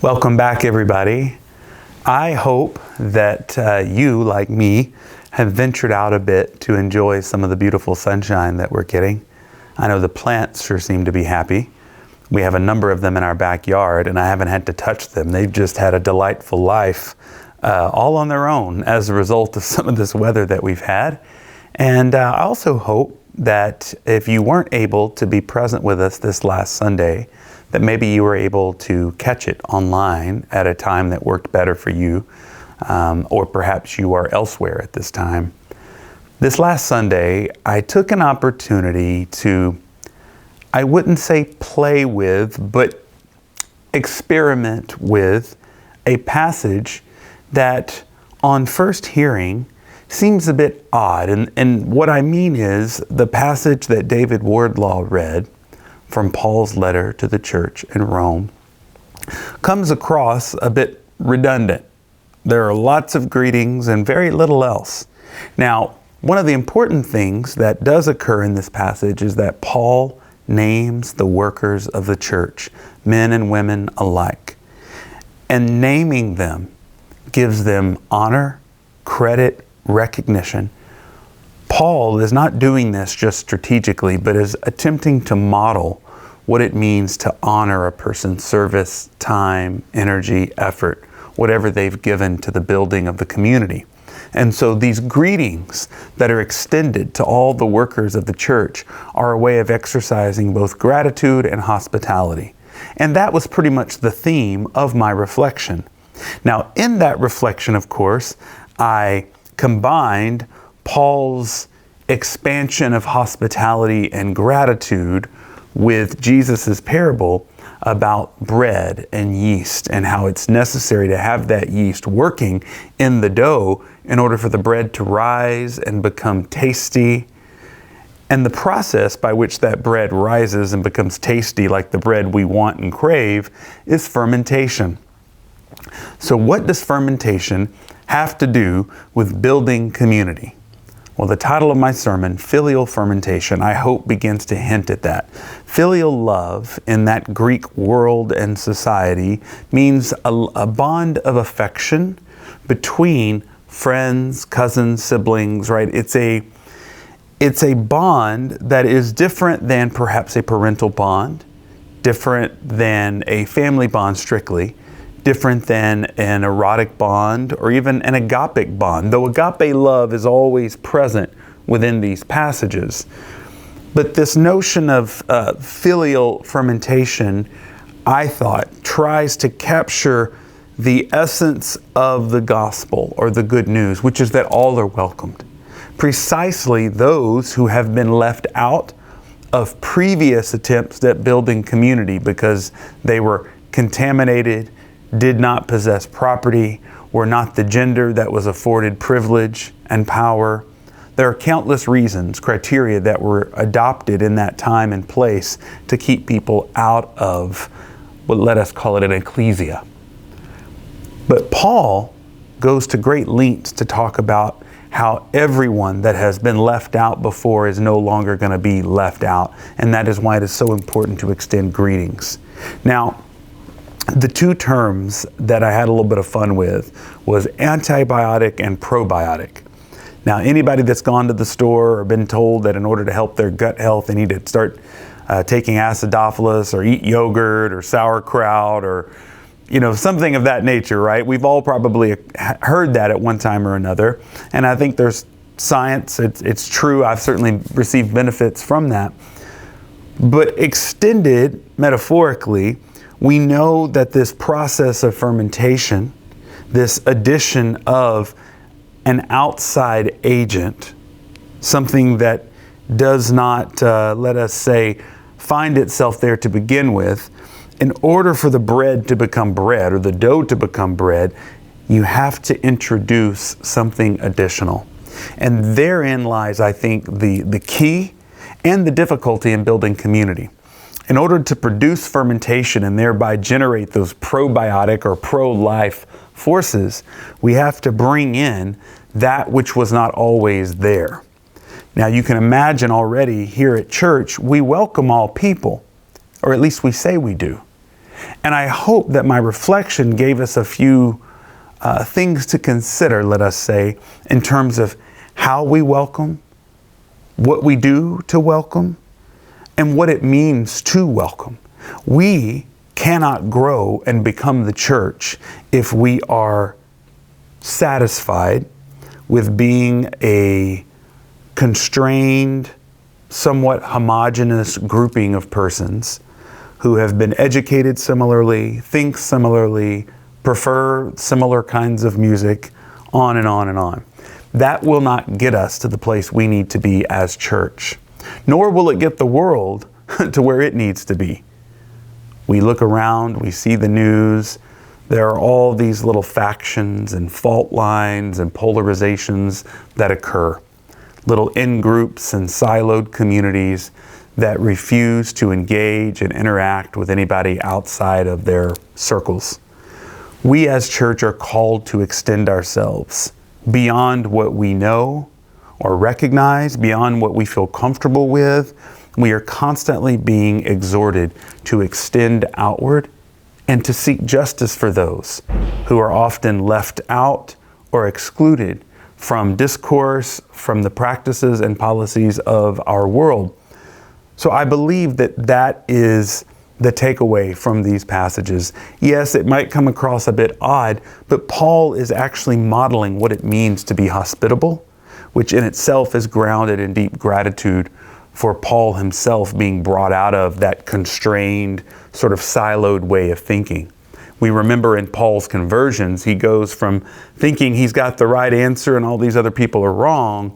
Welcome back, everybody. I hope that you, like me, have ventured out a bit to enjoy some of the beautiful sunshine that we're getting. I know the plants sure seem to be happy. We have a number of them in our backyard, and I haven't had to touch them. They've just had a delightful life all on their own as a result of some of this weather that we've had. And I also hope that if you weren't able to be present with us this last Sunday, that maybe you were able to catch it online at a time that worked better for you, or perhaps you are elsewhere at this time. This last Sunday, I took an opportunity to, I wouldn't say play with, but experiment with a passage that on first hearing seems a bit odd. And what I mean is the passage that David Wardlaw read from Paul's letter to the church in Rome comes across a bit redundant. There are lots of greetings and very little else. Now, one of the important things that does occur in this passage is that Paul names the workers of the church, men and women alike. And naming them gives them honor, credit, recognition. Paul is not doing this just strategically, but is attempting to model what it means to honor a person's service, time, energy, effort, whatever they've given to the building of the community. And so these greetings that are extended to all the workers of the church are a way of exercising both gratitude and hospitality. And that was pretty much the theme of my reflection. Now, in that reflection, of course, I combined Paul's expansion of hospitality and gratitude with Jesus's parable about bread and yeast and how it's necessary to have that yeast working in the dough in order for the bread to rise and become tasty. And the process by which that bread rises and becomes tasty, like the bread we want and crave, is fermentation. So what does fermentation have to do with building community? Well, the title of my sermon, Filial Fermentation, I hope begins to hint at that. Filial love in that Greek world and society means a bond of affection between friends, cousins, siblings, right? It's a bond that is different than perhaps a parental bond, different than a family bond strictly, different than an erotic bond or even an agapic bond, though agape love is always present within these passages. But this notion of filial fermentation, I thought, tries to capture the essence of the gospel or the good news, which is that all are welcomed. Precisely those who have been left out of previous attempts at building community because they were contaminated, did not possess property, were not the gender that was afforded privilege and power. There are countless reasons, criteria that were adopted in that time and place to keep people out of, well, let us call it an ecclesia. But Paul goes to great lengths to talk about how everyone that has been left out before is no longer going to be left out. And that is why it is so important to extend greetings. Now, the two terms that I had a little bit of fun with was antibiotic and probiotic. Now, anybody that's gone to the store or been told that in order to help their gut health, they need to start taking acidophilus or eat yogurt or sauerkraut or, something of that nature, right? We've all probably heard that at one time or another. And I think there's science. It's true. I've certainly received benefits from that. But extended metaphorically, we know that this process of fermentation, this addition of an outside agent, something that does not, let us say, find itself there to begin with, in order for the bread to become bread or the dough to become bread, you have to introduce something additional. And therein lies, I think, the key and the difficulty in building community. In order to produce fermentation and thereby generate those probiotic or pro-life forces, we have to bring in that which was not always there. Now you can imagine already here at church, we welcome all people, or at least we say we do. And I hope that my reflection gave us a few things to consider, let us say, in terms of how we welcome, what we do to welcome, and what it means to welcome. We cannot grow and become the church if we are satisfied with being a constrained, somewhat homogeneous grouping of persons who have been educated similarly, think similarly, prefer similar kinds of music, on and on and on. That will not get us to the place we need to be as church, nor will it get the world to where it needs to be. We look around, we see the news, there are all these little factions and fault lines and polarizations that occur. Little in-groups and siloed communities that refuse to engage and interact with anybody outside of their circles. We as church are called to extend ourselves beyond what we know or recognize, beyond what we feel comfortable with. We are constantly being exhorted to extend outward and to seek justice for those who are often left out or excluded from discourse, from the practices and policies of our world. So I believe that that is the takeaway from these passages. Yes, it might come across a bit odd, but Paul is actually modeling what it means to be hospitable, which in itself is grounded in deep gratitude for Paul himself being brought out of that constrained, sort of siloed way of thinking. We remember in Paul's conversions, he goes from thinking he's got the right answer and all these other people are wrong,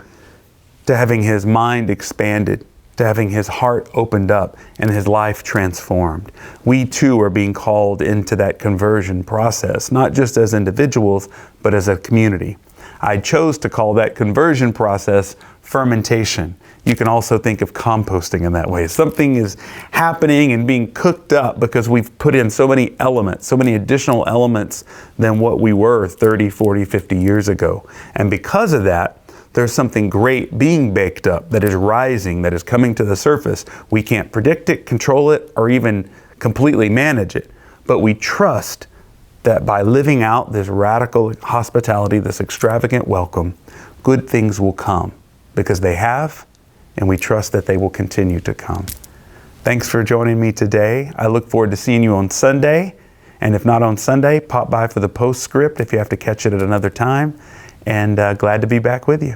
to having his mind expanded, to having his heart opened up and his life transformed. We too are being called into that conversion process, not just as individuals, but as a community. I chose to call that conversion process fermentation. You can also think of composting in that way. Something is happening and being cooked up because we've put in so many elements, so many additional elements than what we were 30, 40, 50 years ago. And because of that, there's something great being baked up that is rising, that is coming to the surface. We can't predict it, control it, or even completely manage it. But we trust that by living out this radical hospitality, this extravagant welcome, good things will come because they have, and we trust that they will continue to come. Thanks for joining me today. I look forward to seeing you on Sunday. And if not on Sunday, pop by for the postscript if you have to catch it at another time. And glad to be back with you.